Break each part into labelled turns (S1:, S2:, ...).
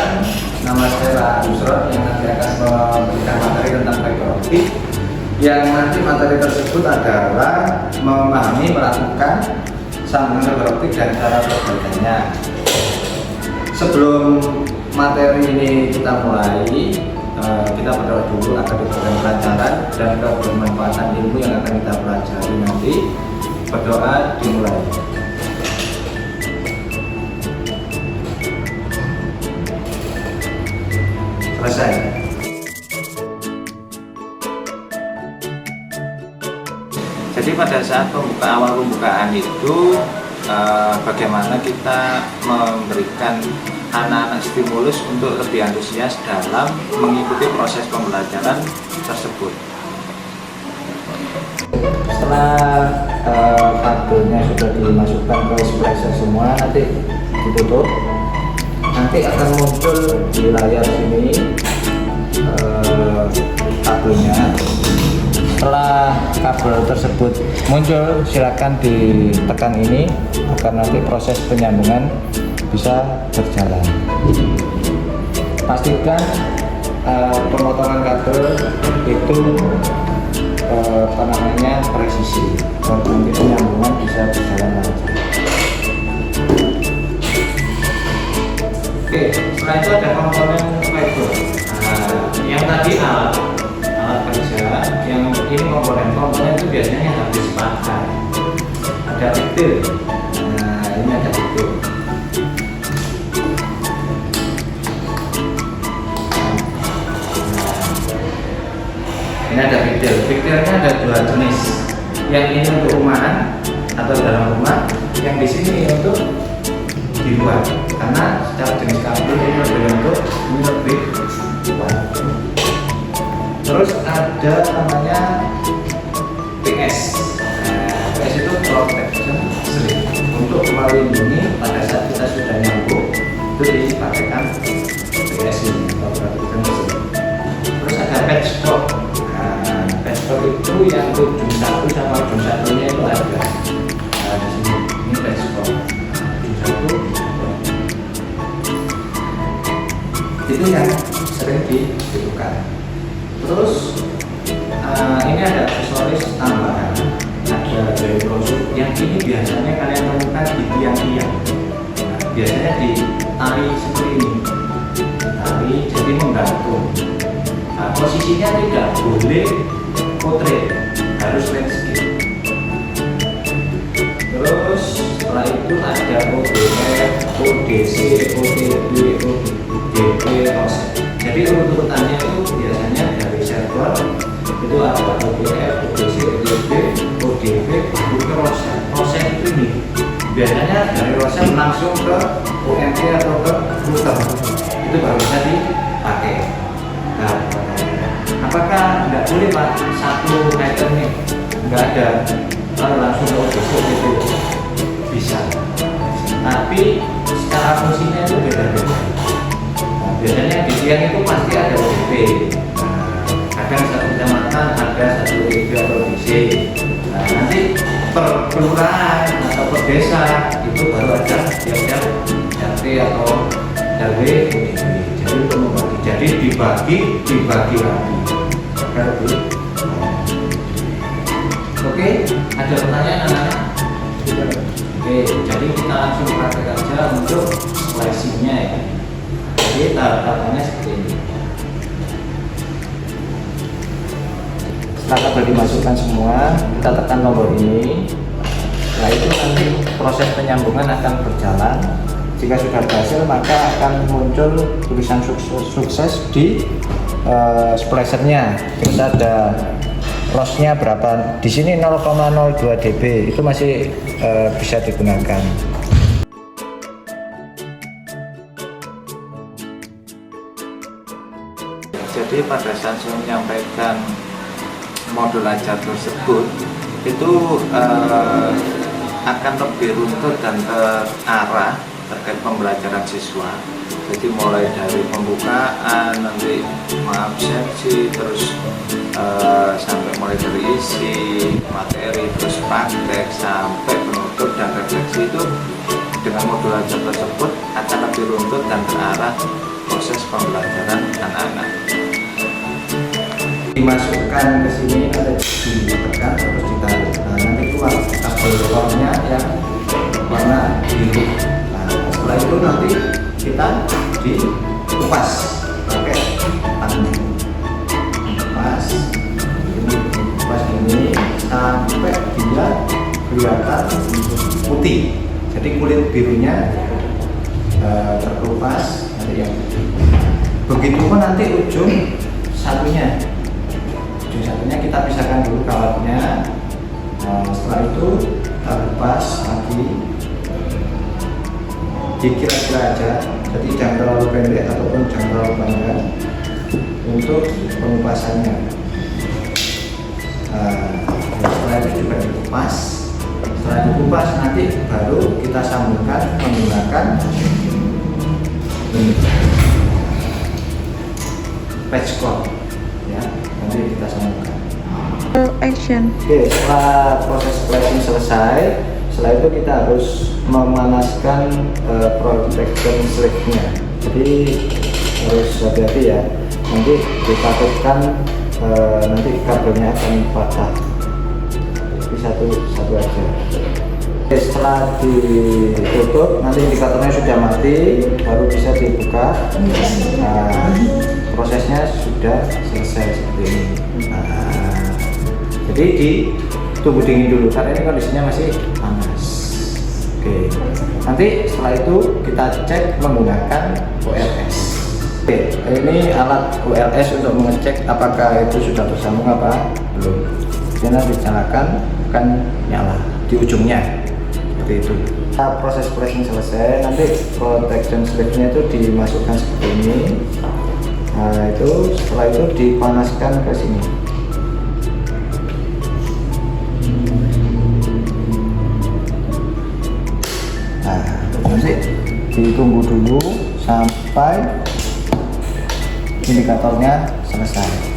S1: Perkenalkan, nama saya Yusron yang nanti akan memberikan materi tentang fiber optik. Yang nanti materi tersebut adalah memahami, melakukan sambungan fiber optik dan cara perbaikannya. Sebelum materi ini kita mulai, kita berdoa dulu agar diberikan kelancaran dan kebermanfaatan ilmu yang akan kita pelajari nanti. Berdoa dimulai. Selesai. Jadi pada saat awal pembukaan itu bagaimana kita memberikan anak-anak stimulus untuk lebih antusias dalam mengikuti proses pembelajaran tersebut. Setelah kabelnya sudah dimasukkan ke splicer semua, nanti ditutup. Nanti akan muncul di layar sini kabelnya. Setelah kabel tersebut muncul, silakan ditekan ini agar nanti proses penyambungan bisa berjalan. Pastikan pemotongan kabel itu presisi, dan nanti penyambungan bisa berjalan lancar. Oke, setelah itu ada komponen fiber. Yang tadi alat kerja, yang ini komponen itu biasanya habis pakai. Ada fitur. Nah, ini ada fitur. Ini ada fitur. Fiturnya ada dua jenis. Yang ini untuk rumahan atau dalam rumah. Yang di sini untuk di luar. Karena secara jenis kabel ini berbentuk ini lebih kuat. Terus ada namanya PS. PS itu protection slip, untuk melindungi pada saat kita sudah nyambung itu dipakaikan PS ini, protection slip. Terus ada patchwork. Patchwork itu yang ujung satu sama ujung satunya itu ada. Nah, di sini ini patchwork. Ujung satu itu yang sering dibutuhkan. Terus ini ada aksesoris tambahan, ada dari brosur yang ini biasanya kalian temukan di tiang-tiang. Biasanya di tali seperti ini, tali jadi menggantung. Posisinya tidak boleh portrait, harus landscape. Terus setelah itu ada ODF, ODC, ODB, ODP, roset. Jadi urutannya itu biasanya dari server itu ada ODF, ODC, ODB, ODP, baru ke roset. Roset itu ini biasanya dari roset langsung ke OMP atau ke router, itu baru bisa dipakai. Nah, apakah nggak boleh Pak satu item nih nggak ada lalu langsung ke ODC gitu? Bisa, tapi secara fungsinya itu beda-beda. Biasanya di tiang itu pasti ada ODP. Kadang satu kecamatan ada satu ODP atau ODC. Nah, nanti per kelurahan atau per desa itu baru ada tiap-tiap RT atau RW ODP. Jadi untuk membagi, jadi dibagi lagi. Oke, ada pertanyaan anak-anak? Oke, jadi kita langsung praktek aja untuk splicing-nya ya. Jadi tahap-tahapannya seperti ini. Setelah kabel dimasukkan semua, kita tekan tombol ini. Nah, itu nanti proses penyambungan akan berjalan. Jika sudah berhasil, maka akan muncul tulisan sukses di splicernya. Terus ada lossnya berapa? Di sini 0,02 dB. Itu masih bisa digunakan. Jadi pada saat saya menyampaikan modul ajar tersebut itu akan lebih runtut dan terarah terkait pembelajaran siswa. Jadi mulai dari pembukaan, nanti absensi, terus sampai mulai dari isi materi, terus praktek sampai penutup dan refleksi itu dengan modul ajar tersebut akan lebih runtut dan terarah
S2: proses pembelajaran anak-anak.
S1: Dimasukkan ke sini, ada ditekan terus ditarik. Nah, nanti keluar kabel core-nya yang warna biru. Nah, setelah itu nanti kita dikupas pakai tangan. Kupas ini sampai dia kelihatan putih. Jadi kulit birunya terkelupas nanti yang putih. Begitu pun nanti ujung satunya kita pisahkan dulu kawatnya. Setelah itu kita kupas lagi, dikira-kira aja, jadi jangan terlalu pendek ataupun jangan terlalu panjang untuk pengupasannya. Setelah itu juga dikupas. Setelah dikupas nanti baru kita sambungkan menggunakan patch cord, ya. Nanti kita sambungkan.
S3: Action.
S1: Oke, setelah proses flashing selesai, setelah itu kita harus memanaskan protection sleeve-nya. Jadi harus hati-hati ya. Nanti ditakutkan nanti kabelnya akan patah. Jadi satu aja. Oke, setelah ditutup, nanti indikatornya sudah mati, baru bisa dibuka. Nah, prosesnya sudah selesai seperti ini. Nah, jadi ditunggu dingin dulu karena ini kondisinya masih panas. Oke, nanti setelah itu kita cek menggunakan OLS. Oke, ini alat OLS untuk mengecek apakah itu sudah tersambung apa belum. Jadi nanti dinyalakan akan nyala di ujungnya seperti itu. Proses flashing selesai, nanti protection sleeve-nya itu dimasukkan seperti ini. Nah, itu setelah itu dipanaskan ke sini. Nah, nanti ditunggu dulu sampai indikatornya selesai.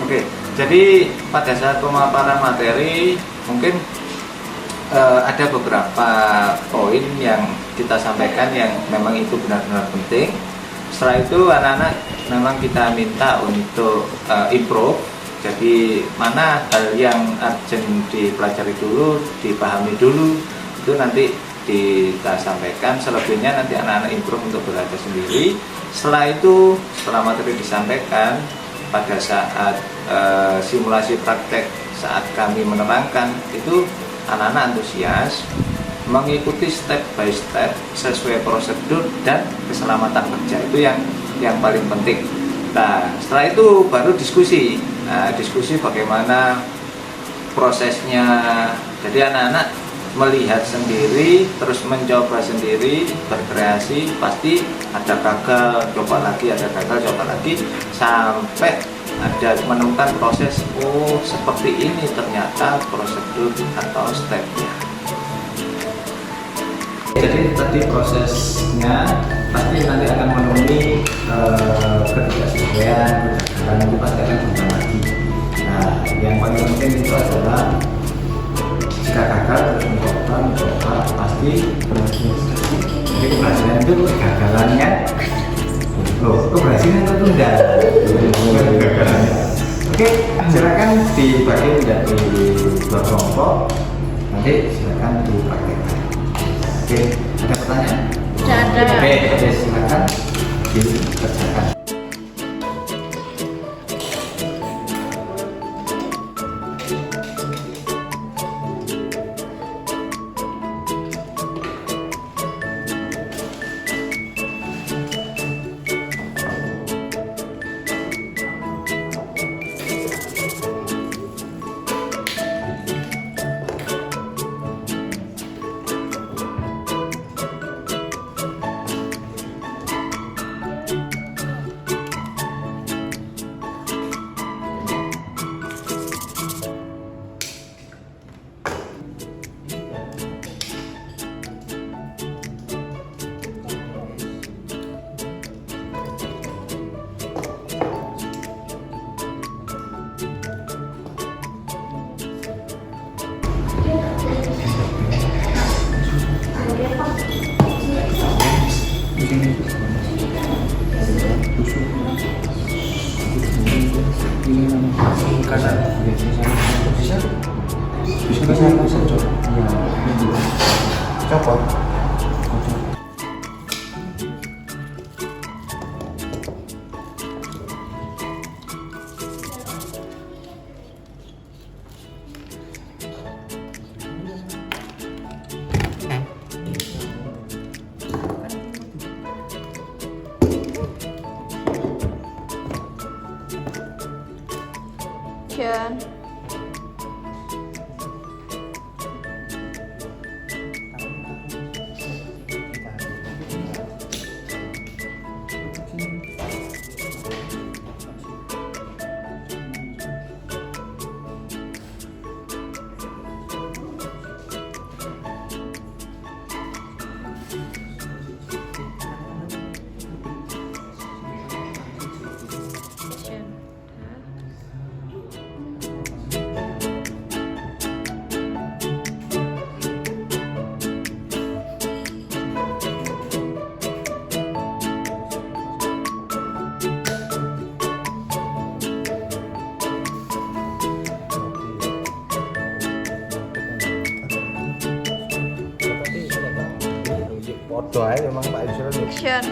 S2: Oke, jadi pada saat pemaparan materi mungkin ada beberapa poin yang kita sampaikan yang memang itu benar-benar penting. Setelah itu anak-anak memang kita minta untuk improve. Jadi mana hal yang urgent dipelajari dulu, dipahami dulu, itu nanti kita sampaikan. Selebihnya nanti anak-anak improve untuk belajar sendiri. Setelah itu, setelah materi disampaikan, pada saat simulasi praktek saat kami menerangkan itu anak-anak antusias mengikuti step by step sesuai prosedur dan keselamatan kerja, itu yang paling penting. Nah, setelah itu baru diskusi. Nah, diskusi bagaimana prosesnya. Jadi anak-anak melihat sendiri, terus mencoba sendiri, berkreasi, pasti ada gagal, coba lagi, ada gagal, coba lagi, sampai ada menemukan proses, oh seperti ini ternyata prosedur atau stepnya.
S1: Jadi tadi prosesnya pasti nanti akan memenuhi ketidaksesuaian, dan itu pasti akan berubah lagi. Nah, yang paling penting itu adalah jika gagal terus mencoba pasti berhasil. Jadi keberhasilan itu kegagalannya, keberhasilan tertunda. Oke, silakan dibagi menjadi 2 kelompok. Nanti silakan dipraktekkan. Oke, ada pertanyaan?
S3: Tidak ada.
S1: Oke, silakan dikerjakan.
S2: Waktu aja memang Pak Yusron.
S3: Action.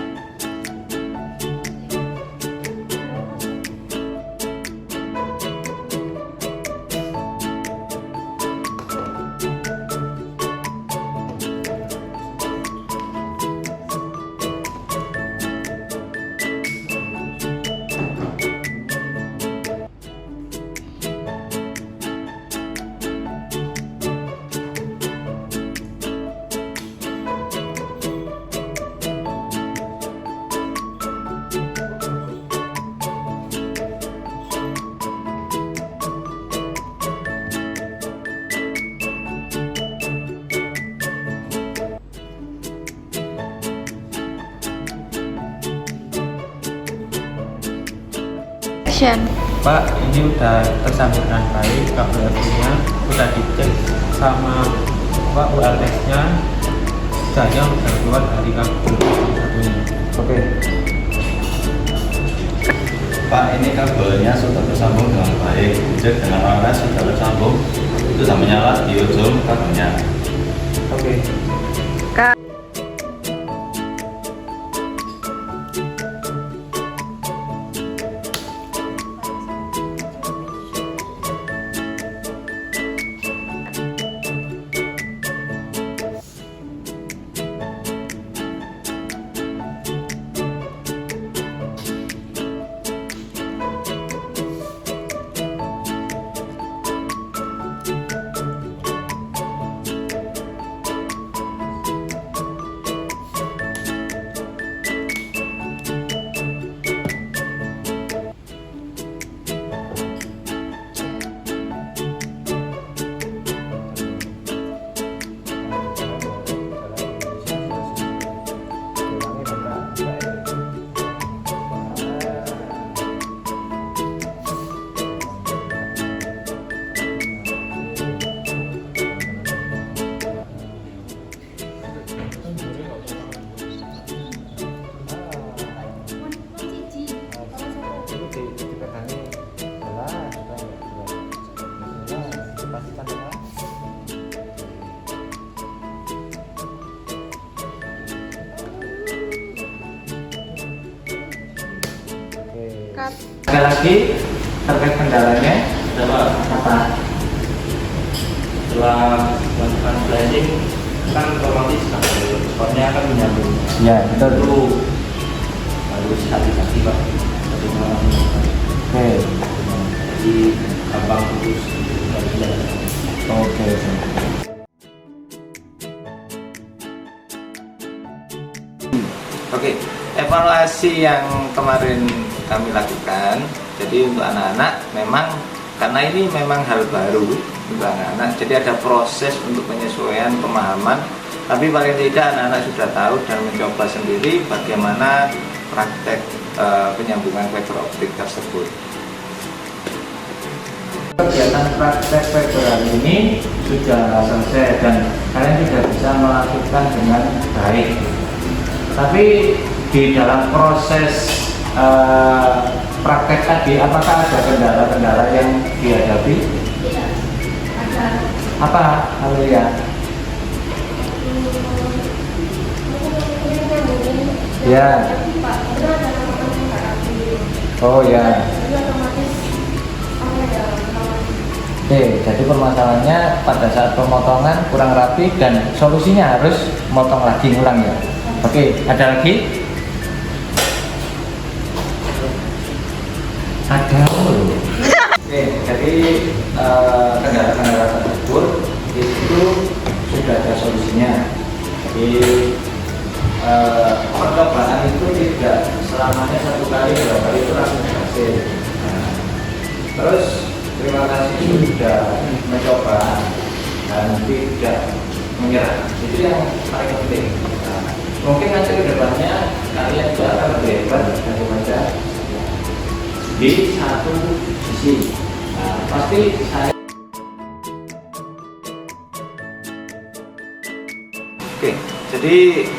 S3: Action.
S4: Pak, ini udah tersambung dengan baik, kabelnya udah dicek sama Pak ULS-nya, saya udah keluar dari kabel satunya.
S2: Oke.
S5: Pak, ini kabelnya sudah tersambung dengan baik, cek dengan OLS sudah tersambung, itu sudah menyala di ujung kabelnya.
S2: Oke.
S3: Cut.
S2: Ada lagi terkait kendalanya? Apa?
S4: Setelah melakukan blending kan otomatis spotnya kan menyambung.
S2: Ya, betul.
S4: Itu harus hati-hati Pak.
S2: Oke.
S4: Jadi gampang putus.
S2: Oke. Oke, evaluasi yang kemarin kami lakukan. Jadi untuk anak-anak memang karena ini memang hal baru untuk anak-anak. Jadi ada proses untuk penyesuaian pemahaman. Tapi paling tidak anak-anak sudah tahu dan mencoba sendiri bagaimana praktek penyambungan fiber optik tersebut. Kegiatan praktek fiber hari ini sudah selesai dan kalian sudah bisa melakukan dengan baik. Tapi di dalam proses praktek tadi, apakah ada kendala-kendala yang dihadapi?
S6: Tidak ada.
S2: Apa, Amelia? Ya. Oh ya. Oke, jadi permasalahannya pada saat pemotongan kurang rapi dan solusinya harus motong lagi, ngulang ya. Oke, ada lagi? Ada loh. Oke, jadi kendala-kendala tersebut itu sudah ada solusinya. Jadi percobaan itu tidak selamanya satu kali, dua kali itu langsung berhasil. Nah, terus terima kasih sudah mencoba dan tidak menyerah. Itu yang paling penting. Nah, mungkin nanti ke depannya kalian juga akan lebih hebat daripada di satu sisi. Nah, pasti saya. Oke, jadi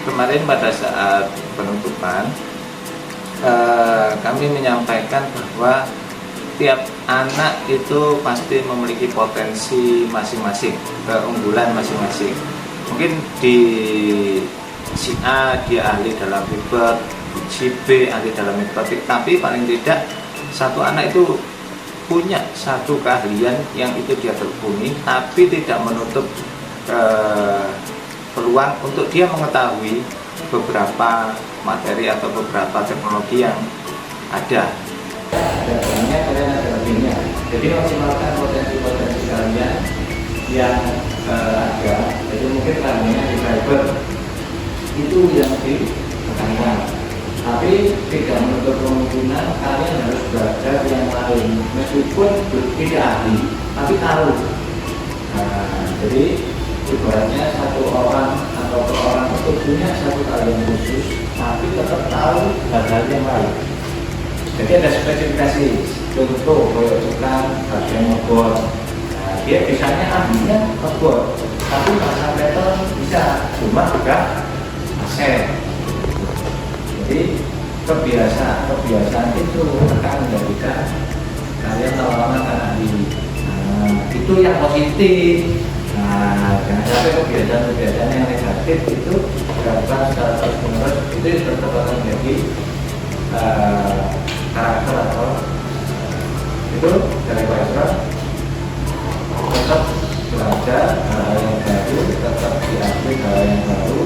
S2: kemarin pada saat penutupan kami menyampaikan bahwa tiap anak itu pasti memiliki potensi masing-masing, keunggulan masing-masing. Mungkin di si A dia ahli dalam ribet, si B ahli dalam matematik, tapi paling tidak satu anak itu punya satu keahlian yang itu dia tekuni, tapi tidak menutup peluang untuk dia mengetahui beberapa materi atau beberapa teknologi yang ada.
S1: Dalamnya kalian ada lebihnya. Jadi maksimalkan potensi-potensi kalian yang ada. Jadi mungkin kalian di cyber itu yang ditekankan. Tapi tidak menutup kemungkinan kalian harus belajar yang lain, meskipun tidak ahli, tapi tahu. Jadi ibaratnya satu orang atau orang itu punya satu keahlian khusus, tapi tetap tahu hal-hal yang lain. Jadi ada spesifikasi, contoh kayak tukang bagian ngebor, dia biasanya ahlinya ngebor, tapi masa metal bisa, cuma juga aset. Jadi kebiasaan itu akan menjadikan kalian lama-lama akan ahli. Itu yang positif. Jangan sampai kebiasaan yang negatif itu dilakukan secara terus-menerus, itu tetap akan menjadi karakter atau itu dari Pak Isra. Tetap belajar hal yang baru, tetap diakui hal yang baru.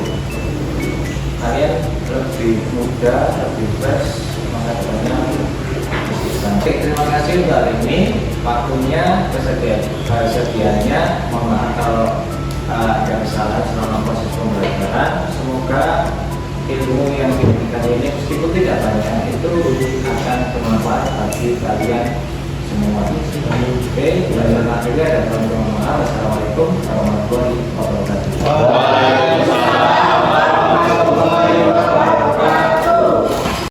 S1: Kalian lebih muda, lebih fresh, maka depannya. Oke, terima kasih untuk hari ini. Waktunya, kesediaannya. Mohon maaf kalau ada kesalahan selama proses pembelajaran. Semoga ilmu yang diberikan ini meskipun tidak banyak itu akan bermanfaat bagi kalian semua. Oke, belajar materi dan Assalamualaikum warahmatullahi wabarakatuh.